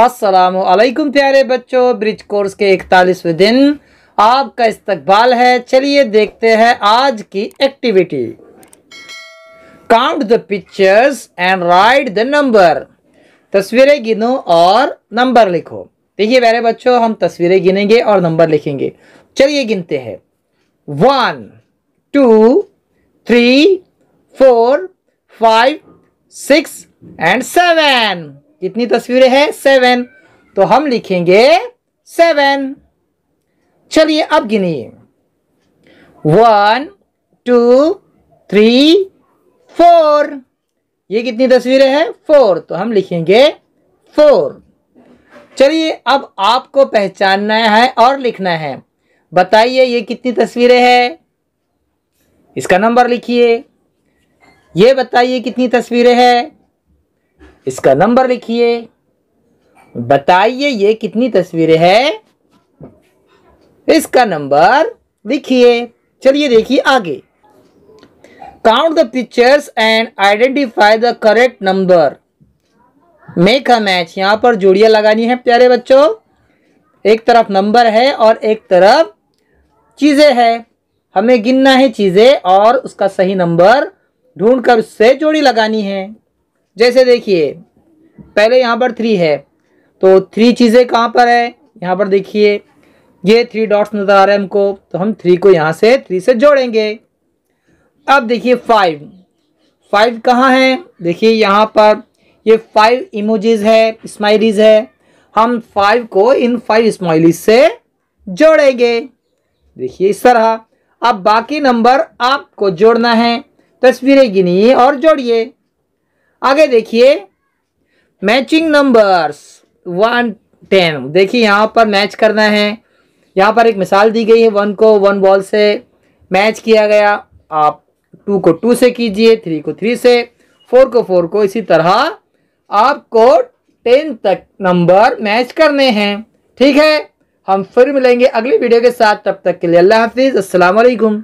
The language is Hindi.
अस्सलामुअलैकुम प्यारे बच्चों, ब्रिज कोर्स के 41वें दिन आपका इस्तकबाल है। चलिए देखते हैं आज की activity. Count the pictures and right the number. तस्वीरें गिनो और नंबर लिखो। देखिए प्यारे बच्चों, हम तस्वीरें गिनेंगे और नंबर लिखेंगे। चलिए गिनते हैं। 1 2 3 4 5 6 एंड 7। कितनी तस्वीरें हैं? 7। तो हम लिखेंगे 7। चलिए अब गिनिए। 1 2 3 4। ये कितनी तस्वीरें हैं? 4। तो हम लिखेंगे 4। चलिए अब आपको पहचानना है और लिखना है। बताइए ये कितनी तस्वीरें हैं? इसका नंबर लिखिए। ये बताइए कितनी तस्वीरें हैं? इसका नंबर लिखिए। बताइए ये कितनी तस्वीरें हैं? इसका नंबर लिखिए। चलिए देखिए आगे। Count the pictures and identify the correct number. Make a match. यहाँ पर जोड़ियां लगानी है प्यारे बच्चों। एक तरफ नंबर है और एक तरफ चीजें हैं। हमें गिनना है चीजें और उसका सही नंबर ढूंढकर उससे जोड़ी लगानी है। जैसे देखिए, पहले यहाँ पर 3 है, तो 3 चीज़ें कहाँ पर है? यहाँ पर देखिए, ये 3 डॉट्स नजर आ रहे हैं हमको, तो हम 3 को यहाँ से 3 से जोड़ेंगे। अब देखिए 5 कहाँ है? देखिए यहाँ पर ये 5 इमोजीज है, स्माइलीज है। हम 5 को इन 5 स्माइलीज से जोड़ेंगे। देखिए इस तरह। अब बाकी नंबर आपको जोड़ना है। तस्वीरें गिनिए और जोड़िए। आगे देखिए, मैचिंग नंबर्स 1 10। देखिए यहाँ पर मैच करना है। यहाँ पर एक मिसाल दी गई है। 1 को 1 बॉल से मैच किया गया। आप 2 को 2 से कीजिए, 3 को 3 से, 4 को 4 को। इसी तरह आपको 10 तक नंबर मैच करने हैं। ठीक है, हम फिर मिलेंगे अगली वीडियो के साथ। तब तक के लिए अल्लाह हाफिज़, अस्सलाम वालेकुम।